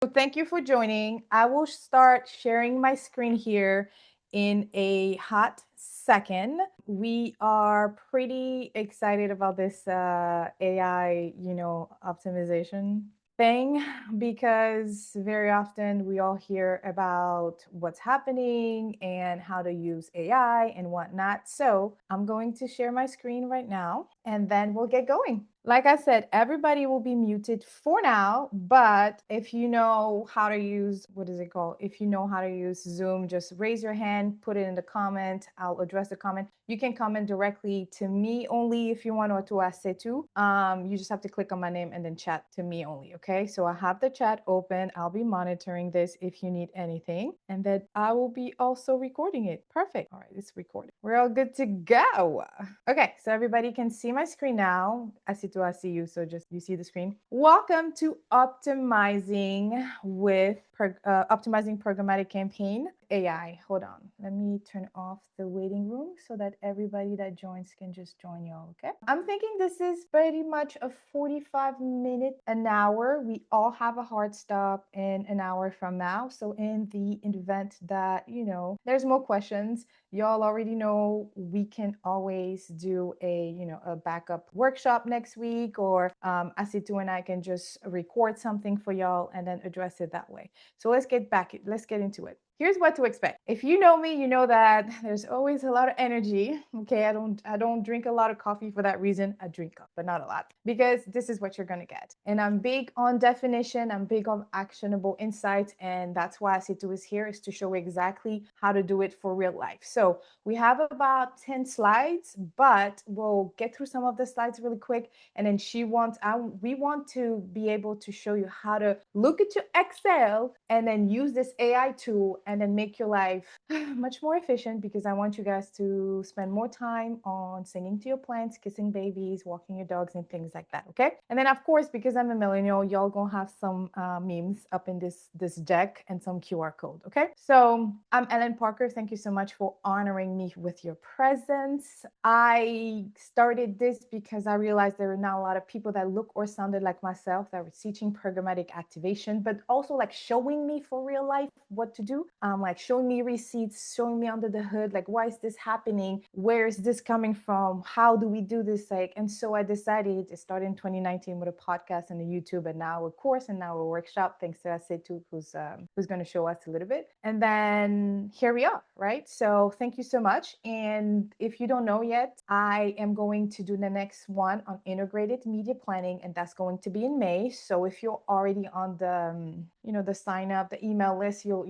So thank you for joining. I will start sharing my screen here in a hot second. We are pretty excited about this AI, optimization thing because very often we all hear about what's happening and how to use AI and whatnot. So I'm going to share my screen right now and then we'll get going. Like I said, everybody will be muted for now, but if you know how to use, what is it called? If you know how to use Zoom, just raise your hand, put it in the comment. I'll address the comment. You can comment directly to me only if you want, or to Assetou. You just have to click on my name and then chat to me only, okay? So I have the chat open. I'll be monitoring this if you need anything, and then I will be also recording it. Perfect. All right, it's recorded. We're all good to go. Okay, so everybody can see my screen now. Assetou, I see you, so just you see the screen. Welcome to optimizing optimizing programmatic campaign AI. Hold on, let me turn off the waiting room so that everybody that joins can just join y'all. Okay, I'm thinking this is pretty much a 45-minute, an hour. We all have a hard stop in an hour from now, so in the event that there's more questions, y'all already know we can always do a backup workshop next week, or Assetou and I can just record something for y'all and then address it that way. So let's get into it. Here's what to expect. If you know me, you know that there's always a lot of energy. Okay, I don't drink a lot of coffee for that reason. I drink coffee, but not a lot, because this is what you're gonna get. And I'm big on definition. I'm big on actionable insights, and that's why Assetou is here, is to show exactly how to do it for real life. So we have about 10 slides, but we'll get through some of the slides really quick. And then we want to be able to show you how to look at your Excel and then use this AI tool and then make your life much more efficient, because I want you guys to spend more time on singing to your plants, kissing babies, walking your dogs, and things like that. Okay. And then, of course, because I'm a millennial, y'all gonna have some memes up in this deck and some QR code. Okay. So I'm Hélène Parker. Thank you so much for honoring me with your presence. I started this because I realized there are now a lot of people that look or sounded like myself that were teaching programmatic activation, but also like showing me for real life what to do, like showing me receipts, showing me under the hood, like, why is this happening? Where is this coming from? How do we do this? And so I decided to start in 2019 with a podcast and a YouTube, and now a course, and now a workshop, thanks to Assetou, who's going to show us a little bit. And then here we are, right? So thank you so much. And if you don't know yet, I am going to do the next one on integrated media planning, and that's going to be in May. So if you're already on the sign up, the email list, you'll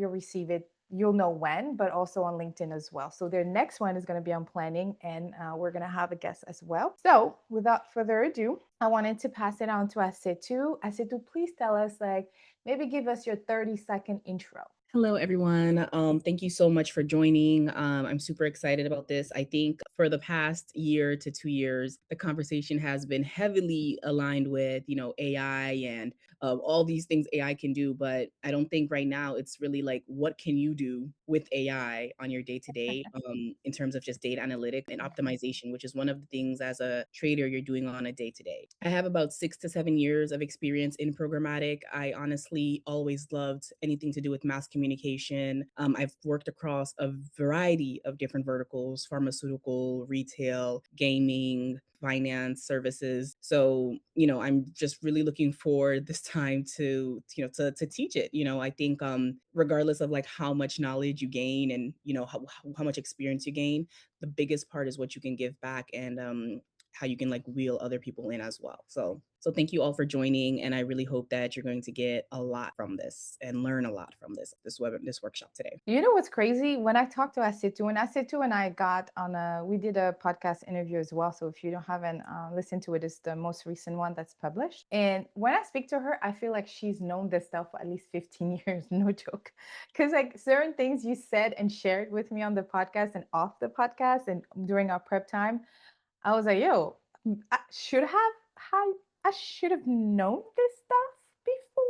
receive it. You'll know when, but also on LinkedIn as well. So their next one is going to be on planning, and we're going to have a guest as well. So without further ado, I wanted to pass it on to Assetou. Assetou, please tell us, maybe give us your 30-second intro. Hello, everyone. Thank you so much for joining. I'm super excited about this. I think for the past year to 2 years, the conversation has been heavily aligned with, AI and all these things AI can do. But I don't think right now it's really like, what can you do with AI on your day to day in terms of just data analytics and optimization, which is one of the things as a trader you're doing on a day to day. I have about 6 to 7 years of experience in programmatic. I honestly always loved anything to do with mass communication. I've worked across a variety of different verticals: pharmaceutical, retail, gaming, finance, services. So, I'm just really looking forward this time to teach it. I think regardless of like how much knowledge you gain and, how much experience you gain, the biggest part is what you can give back, and how you can like wheel other people in as well. So thank you all for joining, and I really hope that you're going to get a lot from this and learn a lot from this workshop today. You know what's crazy? When I talked to Assetou and I got we did a podcast interview as well. So if you don't haven't listened to it, it's the most recent one that's published. And when I speak to her, I feel like she's known this stuff for at least 15 years, no joke. Because like certain things you said and shared with me on the podcast and off the podcast and during our prep time, I was like, yo, I should have had, I should have known this stuff before.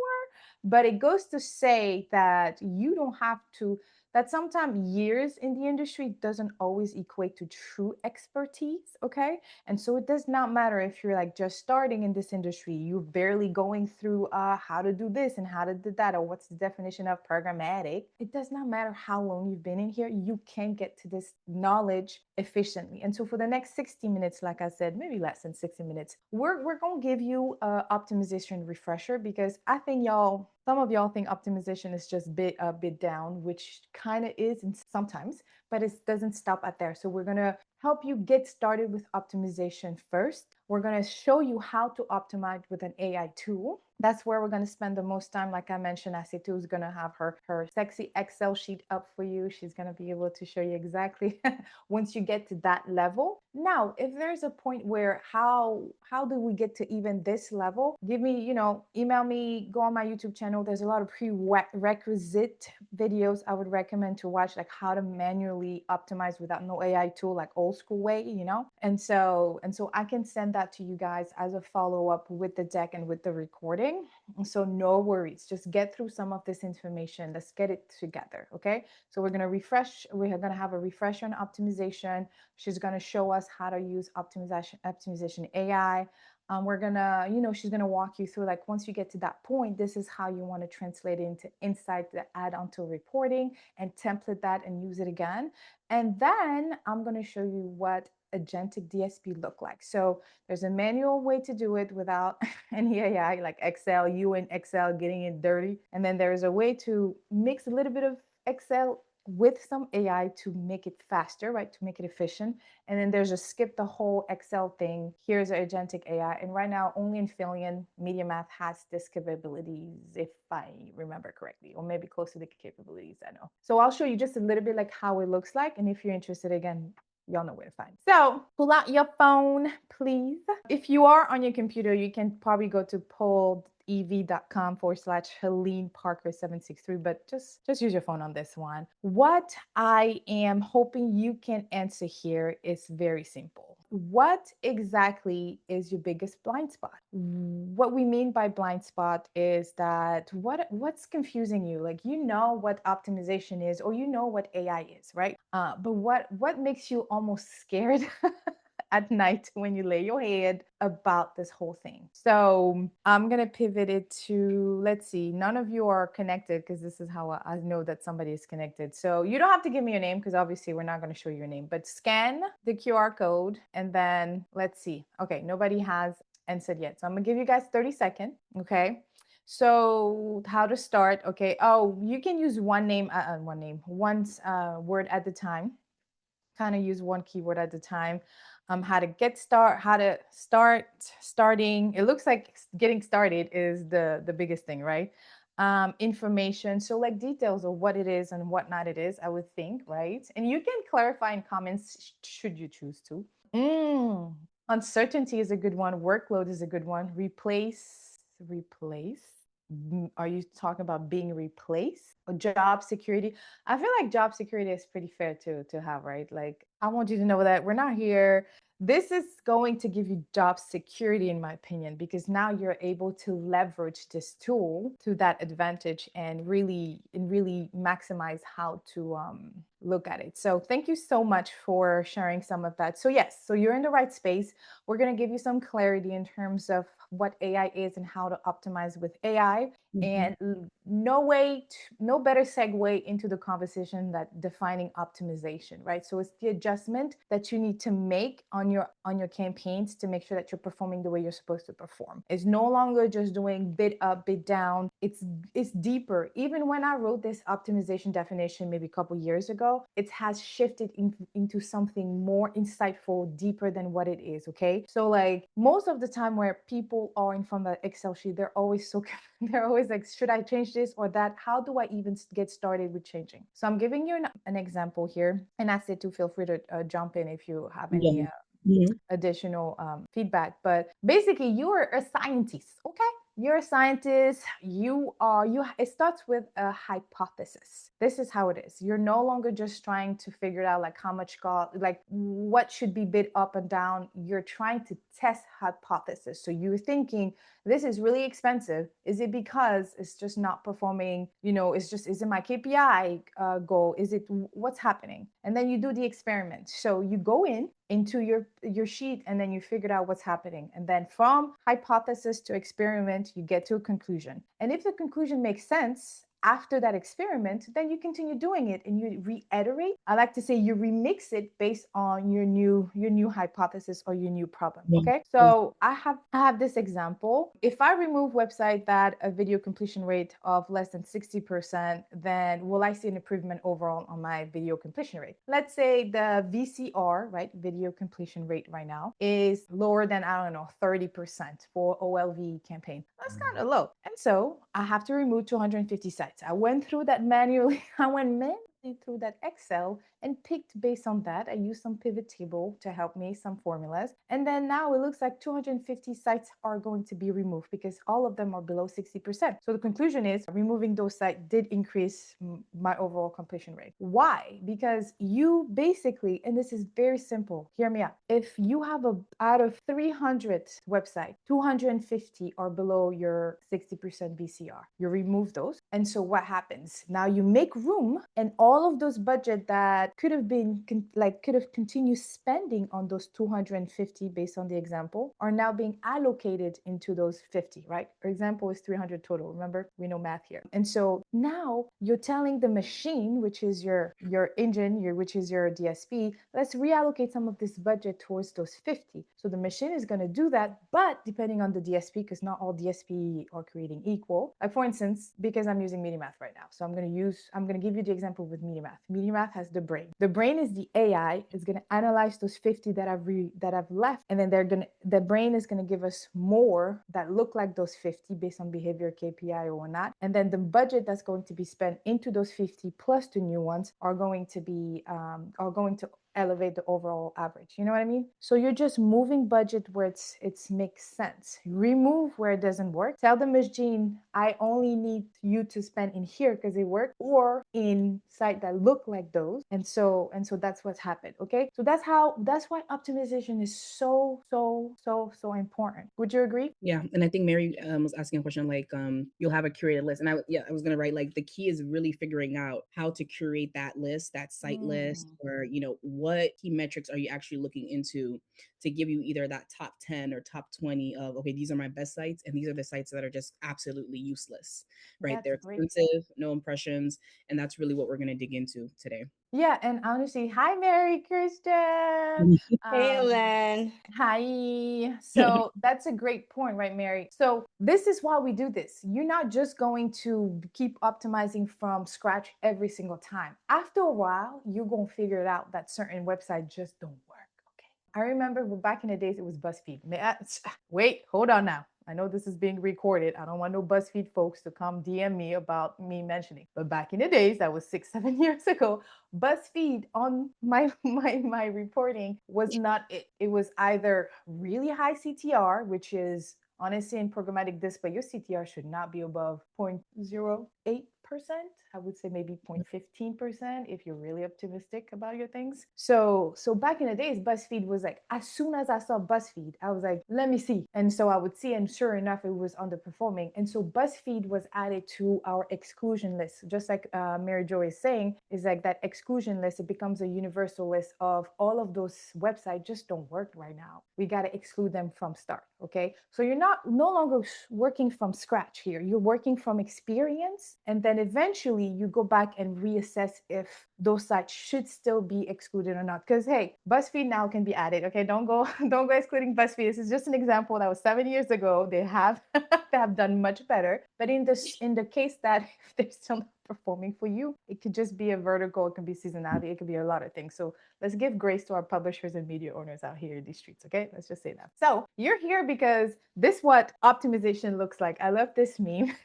But it goes to say that you don't have to, that sometimes years in the industry doesn't always equate to true expertise. Okay. And so it does not matter if you're like just starting in this industry, you're barely going through how to do this and how to do that, or what's the definition of programmatic. It does not matter how long you've been in here, you can get to this knowledge efficiently. And so for the next 60 minutes, like I said, maybe less than 60 minutes, we're going to give you a optimization refresher, because I think some of y'all think optimization is just a bit down, which kind of is and sometimes, but it doesn't stop at there. So we're going to help you get started with optimization first. We're going to show you how to optimize with an AI tool. That's where we're going to spend the most time. Like I mentioned, Assetou is going to have her sexy Excel sheet up for you. She's going to be able to show you exactly once you get to that level. Now, if there's a point where how do we get to even this level, give me, email me, go on my YouTube channel. There's a lot of prerequisite videos I would recommend to watch, like how to manually optimize without no AI tool, like old school way, and so I can send that to you guys as a follow-up with the deck and with the recording. So no worries, just get through some of this information. Let's get it together. Okay, so we're going to have a refresher on optimization. She's going to show us how to use optimization AI. We're gonna, she's gonna walk you through, like, once you get to that point, this is how you want to translate it into insight to add onto reporting and template that and use it again. And then I'm gonna show you what agentic DSP look like. So there's a manual way to do it without any AI, like Excel, you in Excel getting it dirty. And then there's a way to mix a little bit of Excel with some AI to make it faster, right? To make it efficient. And then there's a skip the whole Excel thing. Here's an agentic AI. And right now, only Infillion Media Math has this capabilities, if I remember correctly, or maybe close to the capabilities, I know. So I'll show you just a little bit like how it looks like. And if you're interested, again, y'all know where to find. So pull out your phone, please. If you are on your computer, you can probably go to pollev.com/Hélène Parker 763, but just use your phone on this one. What I am hoping you can answer here is very simple. What exactly is your biggest blind spot? What we mean by blind spot is that what's confusing you? Like, what optimization is, or what AI is, right? But what makes you almost scared at night when you lay your head about this whole thing? So I'm gonna pivot it to, let's see, none of you are connected, because this is how I know that somebody is connected. So you don't have to give me your name, because obviously we're not going to show your name, but scan the QR code and then let's see. Okay, nobody has answered yet, so I'm gonna give you guys 30 seconds. Okay, so how to start? Okay, oh, you can use one word at the time. Kind of use one keyword at a time. How to starting. It looks like getting started is the biggest thing, right? Information, so like details of what it is and what not it is, I would think, right? And you can clarify in comments should you choose to. Uncertainty is a good one. Workload is a good one. Replace. Are you talking about being replaced? Or job security? I feel like job security is pretty fair to have, right? Like, I want you to know that we're not here. This is going to give you job security, in my opinion, because now you're able to leverage this tool to that advantage and really maximize how to look at it. So thank you so much for sharing some of that. So yes, so you're in the right space. We're going to give you some clarity in terms of what AI is and how to optimize with AI. And no better segue into the conversation that defining optimization, right? So it's the adjustment that you need to make on your campaigns to make sure that you're performing the way you're supposed to perform. It's no longer just doing bit up, bit down. It's deeper. Even when I wrote this optimization definition maybe a couple years ago, it has shifted into something more insightful, deeper than what it is. Okay, so like most of the time where people are in front of the Excel sheet, they're always like, should I change this or that? How do I even get started with changing? So I'm giving you an example here, and I said to feel free to jump in if you have any Yeah. additional feedback. But basically, you're a scientist, okay? you're a scientist, it starts with a hypothesis. This is how it is. You're no longer just trying to figure out like how much cost, like what should be bid up and down. You're trying to test hypothesis. So you're thinking, this is really expensive. Is it because it's just not performing? Is it my KPI goal? Is it what's happening? And then you do the experiment. So you go into your sheet and then you figured out what's happening. And then from hypothesis to experiment, you get to a conclusion. And if the conclusion makes sense, after that experiment, then you continue doing it and you reiterate. I like to say you remix it based on your new hypothesis or your new problem. Yeah. Okay. Yeah. So I have this example. If I remove website that a video completion rate of less than 60%, then will I see an improvement overall on my video completion rate? Let's say the VCR, right, video completion rate right now is lower than, I don't know, 30% for OLV campaign. That's kind of low. And so I have to remove 250 sites. I went through that manually. I went manually through that Excel and picked based on that. I used some pivot table to help me, some formulas. And then now it looks like 250 sites are going to be removed because all of them are below 60%. So the conclusion is removing those sites did increase my overall completion rate. Why? Because you basically, and this is very simple, hear me out. If you have out of 300 websites, 250 are below your 60% VCR. You remove those. And so what happens? Now you make room, and all of those budget that could have continued spending on those 250 based on the example are now being allocated into those 50, right? For example, is 300 total. Remember, we know math here. And so now you're telling the machine, which is your engine, which is your DSP, let's reallocate some of this budget towards those 50. So the machine is going to do that, but depending on the DSP, because not all DSP are creating equal. Like for instance, because I'm using MediaMath right now, so I'm going to give you the example with MediaMath. MediaMath has the brain. The brain is the AI. It's going to analyze those 50 that I've left, and then the brain is going to give us more that look like those 50 based on behavior, KPI or not. And then the budget that's going to be spent into those 50 plus the new ones are going to elevate the overall average. You know what I mean? So you're just moving budget where it's makes sense. Remove where it doesn't work. Tell the machine, I only need you to spend in here because it worked, or in site that look like those. And so that's what's happened. Okay. So that's why optimization is so important. Would you agree? Yeah, and I think Mary was asking a question like, you'll have a curated list, and I was gonna write like the key is really figuring out how to curate that list, that site list, or what key metrics are you actually looking into to give you either that top 10 or top 20 of okay, these are my best sites, and these are the sites that are just absolutely useless, right? That's They're a great point. expensive, no impressions, and that's really what we're gonna dig into today. Yeah, and honestly, hi, Mary Christian. Hey, Um, Hélène. Hi. So that's a great point, right, Mary? So this is why we do this. You're not just going to keep optimizing from scratch every single time. After a while, you're going to figure it out that certain websites just don't work. Okay. I remember back in the days, it was BuzzFeed. Wait, hold on now. I know this is being recorded. I don't want no BuzzFeed folks to come DM me about me mentioning. But back in the days, that was 6-7 years ago, BuzzFeed on my reporting was not it. It was either really high CTR, which is honestly in programmatic display, your CTR should not be above 0.08%. I would say maybe 0.15% if you're really optimistic about your things. So back in the days, BuzzFeed was like, as soon as I saw BuzzFeed, I was like, let me see. And so I would see, and sure enough, it was underperforming. And so BuzzFeed was added to our exclusion list. Just like Mary Jo is saying, is like that exclusion list, it becomes a universal list of all of those websites just don't work right now. We got to exclude them from start. Okay. So you're no longer working from scratch here. You're working from experience. And then eventually you go back and reassess if those sites should still be excluded or not. Because hey, BuzzFeed now can be added. Okay. Don't go excluding BuzzFeed. This is just an example that was 7 years ago. They have they have done much better. But in the case that if they're still not performing for you, it could just be a vertical, it can be seasonality, it could be a lot of things. So let's give grace to our publishers and media owners out here in these streets. Okay. Let's just say that. So you're here because this is what optimization looks like. I love this meme.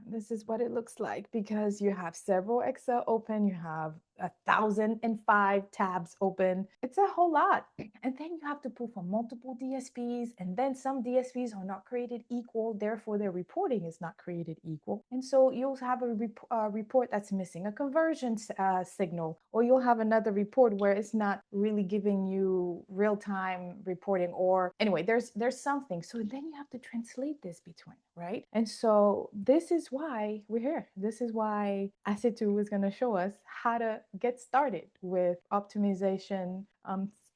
This is what it looks like because you have several Excel open, you have 1,005 tabs open. It's a whole lot. And then you have to pull from multiple DSPs, and then some DSPs are not created equal, therefore their reporting is not created equal. And so you'll have a report that's missing a conversion signal, or you'll have another report where it's not really giving you real-time reporting, or anyway, there's something. So then you have to translate this between, right? And so this is why we're here. This is why Assetou is going to show us how to get started with optimization,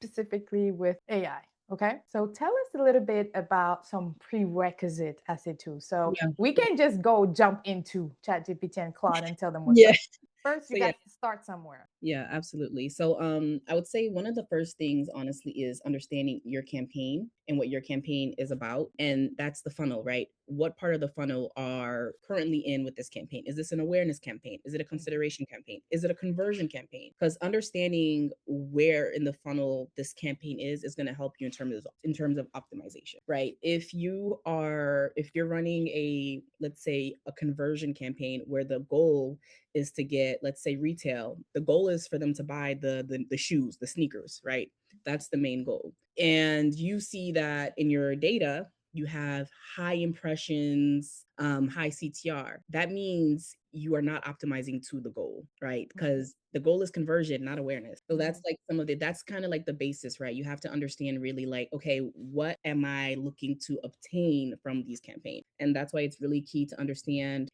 specifically with AI. Okay, so tell us a little bit about some prerequisite Assetou. So Yeah. we can just go jump into ChatGPT and Claude and tell them what's Yeah. up. First, you So yeah, got to start somewhere. yeah, absolutely. So I would say one of the first things honestly is understanding your campaign and what your campaign is about. And that's the funnel, right? What part of the funnel are currently in with this campaign? Is this an awareness campaign? Is it a consideration campaign? Is it a conversion campaign? Because understanding where in the funnel this campaign is going to help you in terms of optimization, right? If you're running a, let's say, a conversion campaign where the goal is to get, let's say, retail, the goal is for them to buy the shoes, the sneakers, right? That's the main goal. And you see that in your data you have high impressions, high CTR. That means you are not optimizing to the goal, right? Because the goal is conversion, not awareness. So that's like that's kind of like the basis, right? You have to understand really like, okay, what am I looking to obtain from these campaigns? And that's why it's really key to understand,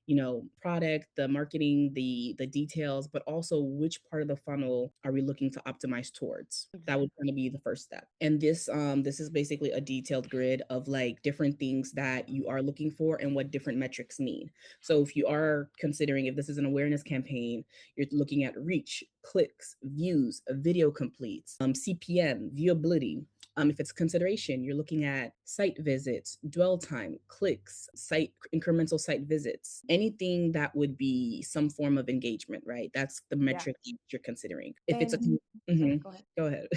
product, the marketing, the details, but also which part of the funnel are we looking to optimize towards? That would kind of be the first step. And this is basically a detailed grid of like different things that you are looking for and what different metrics mean. So if you are considering, if this is an awareness campaign, you're looking at reach, clicks, views, video completes, CPM, viewability. If it's consideration, you're looking at site visits, dwell time, clicks, incremental site visits, anything that would be some form of engagement, right? That's the Yeah. metric you're considering. If it's a And sorry, Mhm. go ahead. Go ahead.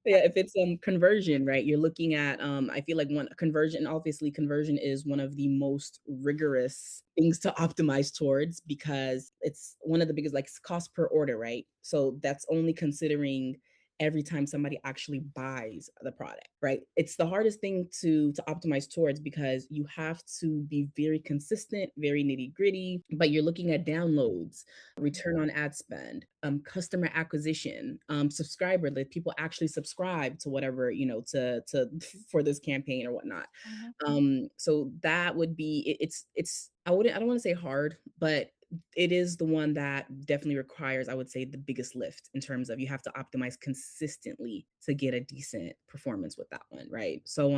No, Yeah, if it's conversion, right? You're looking at I feel like one conversion, obviously conversion is one of the most rigorous things to optimize towards because it's one of the biggest, like, cost per order, right? So that's only considering every time somebody actually buys the product, right? It's the hardest thing to optimize towards because you have to be very consistent, very nitty-gritty, but you're looking at downloads, return on ad spend, customer acquisition, subscriber, that people actually subscribe to whatever, to for this campaign or whatnot. Mhm. So that would be it's I don't want to say hard, but it is the one that definitely requires, I would say, the biggest lift in terms of you have to optimize consistently to get a decent performance with that one, right? So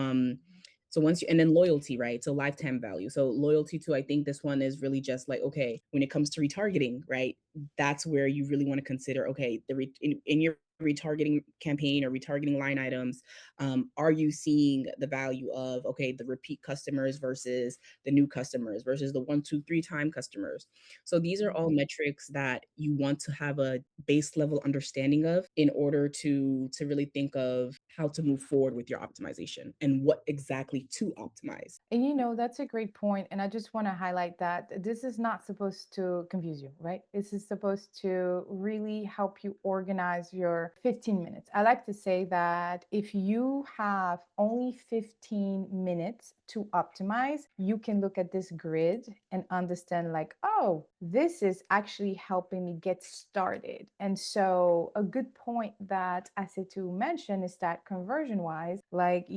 once you, and then loyalty, right? So lifetime value. So loyalty too, I think this one is really just like, okay, when it comes to retargeting, right? That's where you really want to consider, okay, in your retargeting campaign or retargeting line items, are you seeing the value of, okay, the repeat customers versus the new customers versus the 1, 2, 3 time customers? So these are all metrics that you want to have a base level understanding of in order to really think of how to move forward with your optimization and what exactly to optimize. And that's a great point. And I just want to highlight that this is not supposed to confuse you, right? This is supposed to really help you organize your 15 minutes. I like to say that if you have only 15 minutes to optimize, you can look at this grid and understand, like, oh, this is actually helping me get started. And so, a good point that Assetou mentioned is that conversion wise, like,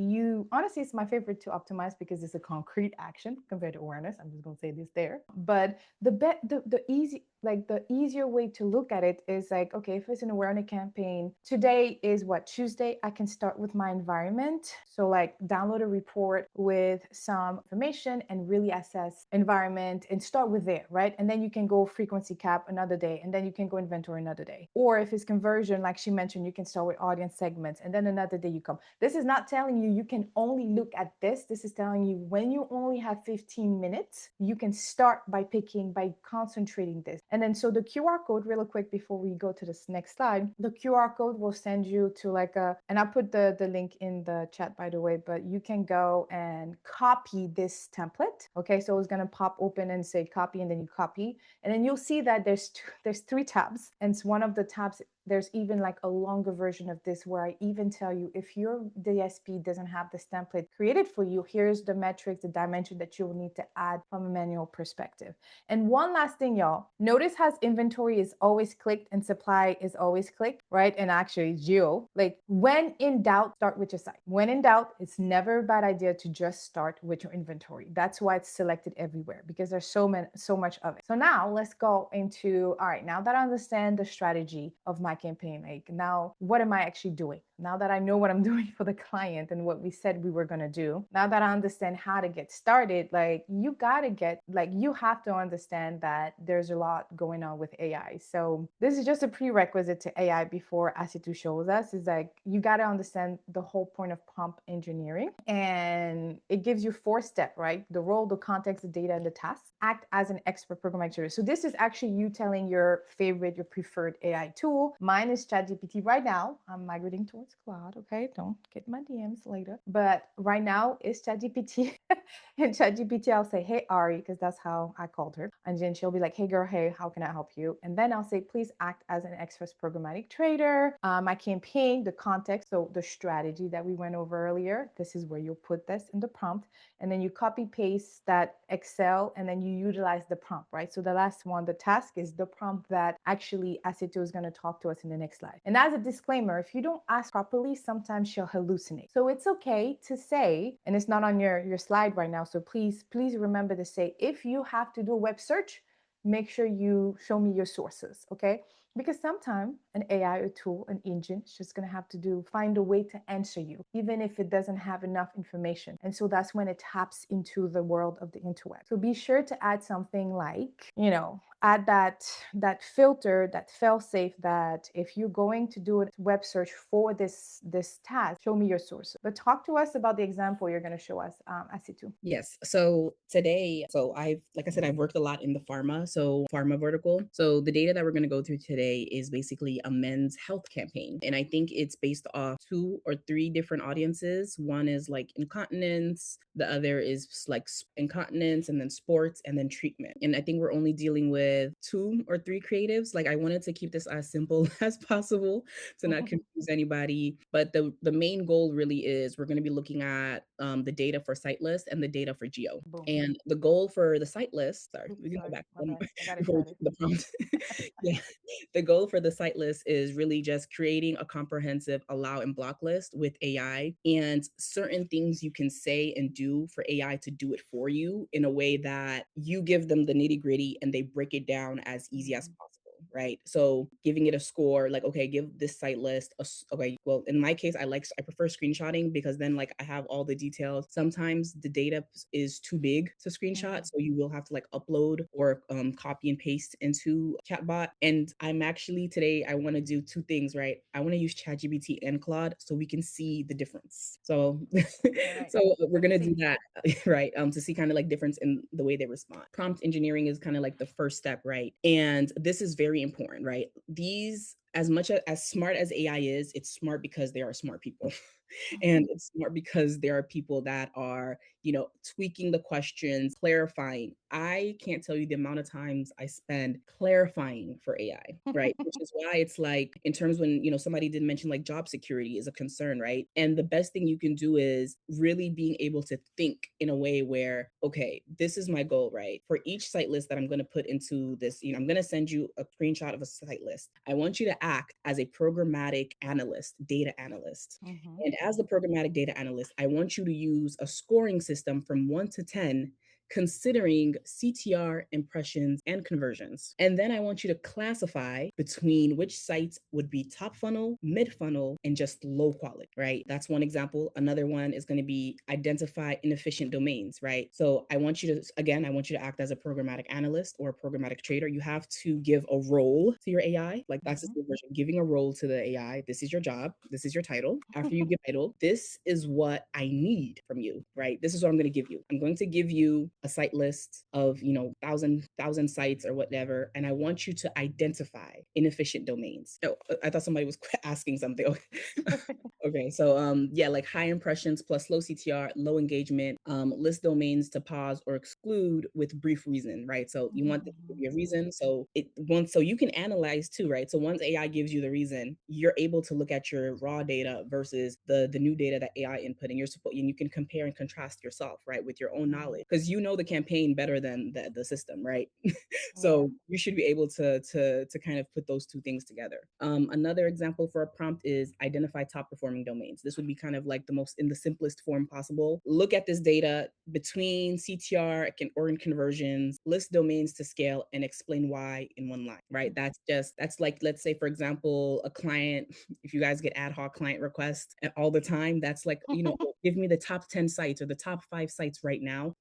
honestly, it's my favorite to optimize because it's a concrete action compared to awareness. I'm just going to say this there. But the easier way to look at it is like, okay, if it's an awareness campaign, today is what, Tuesday, I can start with my environment. So like download a report with some information and really assess environment and start with there, right? And then you can go frequency cap another day, and then you can go inventory another day. Or if it's conversion, like she mentioned, you can start with audience segments, and then another day you come. This is not telling you can only look at this. This is telling you when you only have 15 minutes, you can start by concentrating this. And then so the QR code, real quick before we go to this next slide, the QR code will send you to like and I'll put the link in the chat, by the way, but you can go and copy this template. Okay, so it's going to pop open and say copy, and then you copy, and then you'll see that there's three tabs, and it's one of the tabs. There's even like a longer version of this where I even tell you if your DSP doesn't have this template created for you, here's the metrics, the dimension that you'll need to add from a manual perspective. And one last thing, y'all, notice how inventory is always clicked and supply is always clicked, right? And actually geo, like when in doubt, start with your site. When in doubt, it's never a bad idea to just start with your inventory. That's why it's selected everywhere, because there's so much of it. So now let's go into, all right, now that I understand the strategy of my campaign, like now what am I actually doing? Now that I know what I'm doing for the client and what we said we were going to do, now that I understand how to get started, like you have to understand that there's a lot going on with AI. So this is just a prerequisite to AI before Assetou shows us, is like you got to understand the whole point of prompt engineering. And it gives you 4 steps, right? The role, the context, the data, and the task. Act as an expert programmatic trader. So this is actually you telling your preferred AI tool. Mine is ChatGPT right now. I'm migrating towards Claude. Okay, don't get my DMs later. But right now it's ChatGPT. And ChatGPT, I'll say, hey Ari, because that's how I called her. And then she'll be like, hey girl, hey, how can I help you? And then I'll say, please act as an expert programmatic trader. My campaign, the context, so the strategy that we went over earlier. This is where you'll put this in the prompt, and then you copy paste that Excel, and then you utilize the prompt, right? So the last one, the task, is the prompt that actually Assetou is going to talk to us in the next slide. And as a disclaimer, if you don't ask properly, sometimes she'll hallucinate. So it's okay to say, and it's not on your slide right now, so please remember to say, if you have to do a web search, make sure you show me your sources, okay? Because sometimes an AI or tool, an engine, is just going to have to find a way to answer you, even if it doesn't have enough information. And so that's when it taps into the world of the interweb. So be sure to add something like, add that filter, that fail safe, that if you're going to do a web search for this task, show me your sources. But talk to us about the example you're going to show us, Assetou. Yes. So today, like I said, I've worked a lot in the pharma vertical. So the data that we're going to go through today is basically a men's health campaign. And I think it's based off 2 or 3 different audiences. One is like incontinence, the other is like incontinence, and then sports, and then treatment. And I think we're only dealing with 2 or 3 creatives. Like I wanted to keep this as simple as possible to not confuse anybody. But the main goal really is we're going to be looking at the data for site list and the data for geo. Boom. And the goal for the site list, Oops, we can go sorry, back my bad. I got before we excited. do the prompt. Yeah. The goal for the site list is really just creating a comprehensive allow and block list with AI, and certain things you can say and do for AI to do it for you in a way that you give them the nitty gritty and they break it down as easy as possible. Right. So giving it a score, like, okay, give this site list okay. Well, in my case, I prefer screenshotting, because then like I have all the details. Sometimes the data is too big to screenshot. So you will have to like upload or copy and paste into chatbot. And I'm actually today, I want to do 2 things, right? I want to use ChatGPT and Claude so we can see the difference. So, Right. so we're Let me going to do see. that, right? To see kind of like difference in the way they respond. Prompt engineering is kind of like the first step, right? And this is very important, right? These, as much as smart as AI is, it's smart because they are smart people. And it's smart because there are people that are, tweaking the questions, clarifying. I can't tell you the amount of times I spend clarifying for AI, right? Which is why it's like, in terms when, somebody did mention like job security is a concern, right? And the best thing you can do is really being able to think in a way where, okay, this is my goal, right? For each site list that I'm going to put into this, I'm going to send you a screenshot of a site list. I want you to act as a programmatic analyst, data analyst. And as the programmatic data analyst, I want you to use a scoring system from 1 to 10, considering CTR, impressions, and conversions. And then I want you to classify between which sites would be top funnel, mid funnel, and just low quality, right? That's one example. Another one is going to be identify inefficient domains, right? So I want you to act as a programmatic analyst or a programmatic trader. You have to give a role to your AI. Like that's just the version, giving a role to the AI. This is your job. This is your title. After you give title, this is what I need from you, right? This is what I'm going to give you. I'm going to give you a site list of, you know, thousand sites or whatever, and I want you to identify inefficient domains. Oh, I thought somebody was asking something. Okay, so yeah, like high impressions plus low CTR, low engagement, list domains to pause or exclude with brief reason, right? So you want them to give you a reason. So you can analyze too, right? So once AI gives you the reason, you're able to look at your raw data versus the new data that AI input, and you can compare and contrast yourself, right, with your own knowledge, because you know the campaign better than the system, right? Yeah. So you should be able to kind of put those two things together. Another example for a prompt is identify top performing domains. This would be kind of like the most in the simplest form possible. Look at this data between CTR and organ conversions, list domains to scale, and explain why in one line, right? That's like, let's say, for example, a client, if you guys get ad hoc client requests all the time, that's like, you know, give me the top 10 sites or the top 5 sites right now.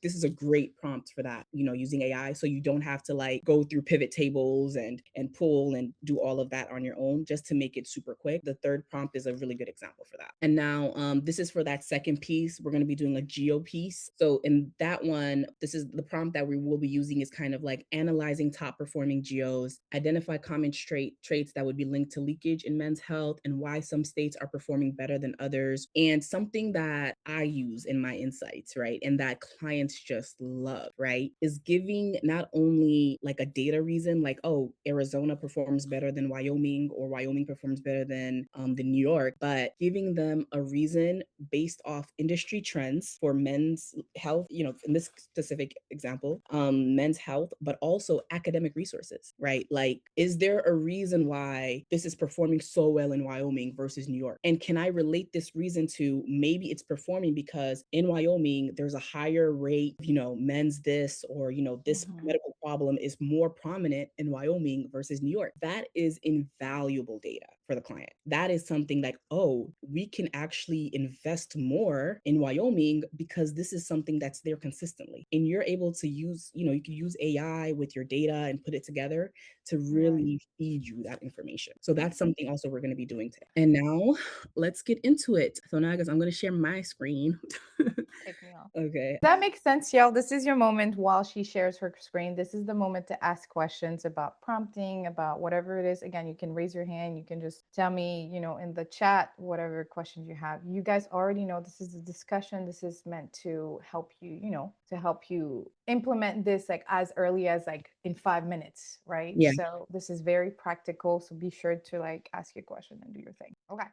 This is a great prompt for that, you know, using AI. So you don't have to like go through pivot tables and pull and do all of that on your own, just to make it super quick. The third prompt is a really good example for that. And now this is for that second piece. We're going to be doing a geo piece. So in that one, this is the prompt that we will be using, is kind of like analyzing top performing geos, identify common traits that would be linked to leakage in men's health and why some states are performing better than others. And something that I use in my insights, right, and that clients just love, right, is giving not only like a data reason, like, oh, Arizona performs better than Wyoming, or Wyoming performs better than New York, but giving them a reason based off industry trends for men's health, you know, in this specific example, men's health, but also academic resources, right? Like, is there a reason why this is performing so well in Wyoming versus New York? And can I relate this reason to maybe it's performing because in Wyoming, there's a higher rate, you know, men's this, or, you know, this medical problem is more prominent in Wyoming versus New York. That is invaluable data for the client. That is something like, oh, we can actually invest more in Wyoming because this is something that's there consistently. And you're able to use, you know, you can use AI with your data and put it together to really feed you that information. So that's something also we're going to be doing today. And now let's get into it. So now, guys, I'm going to share my screen. Take me off. Okay. That makes sense, y'all. This is your moment while she shares her screen. This is the moment to ask questions about prompting, about whatever it is. Again, you can raise your hand. You can just tell me, you know, in the chat, whatever questions you have. You guys already know this is a discussion. This is meant to help you, you know, to help you implement this like as early as like in 5 minutes, right? Yeah. So this is very practical. So be sure to like ask your question and do your thing. Okay.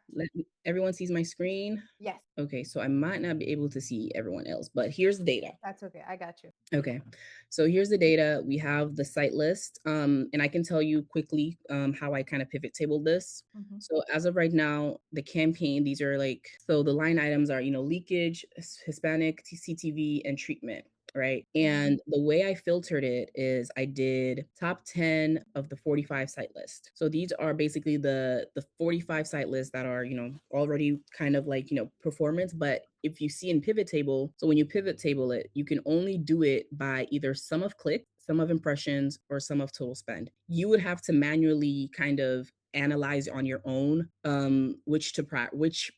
Everyone sees my screen? Yes. Okay, so I might not be able to see everyone else, but here's the data. That's okay. I got you. Okay, so here's the data. We have the site list, and I can tell you quickly how I kind of pivot tabled this. So as of right now, the campaign, these are like, so the line items are, you know, leakage, Hispanic, CTV, and treatment. Right. And the way I filtered it is I did top 10 of the 45 site list. So these are basically the 45 site lists that are, you know, already kind of like, you know, performance. But if you see in pivot table, so when you pivot table it, you can only do it by either sum of clicks, sum of impressions, or sum of total spend. You would have to manually kind of analyze on your own which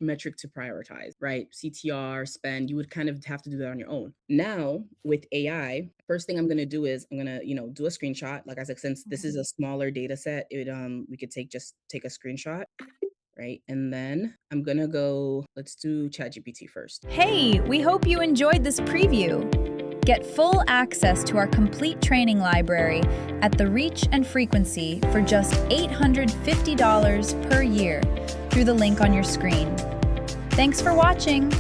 metric to prioritize, right? CTR, spend, you would kind of have to do that on your own. Now with AI, first thing I'm going to do is I'm going to, you know, do a screenshot. Like I said, since this is a smaller data set, we could take a screenshot. Right. And then I'm going to go, let's do ChatGPT first. Hey, we hope you enjoyed this preview. Get full access to our complete training library at the reach and frequency for just $850 per year through the link on your screen. Thanks for watching.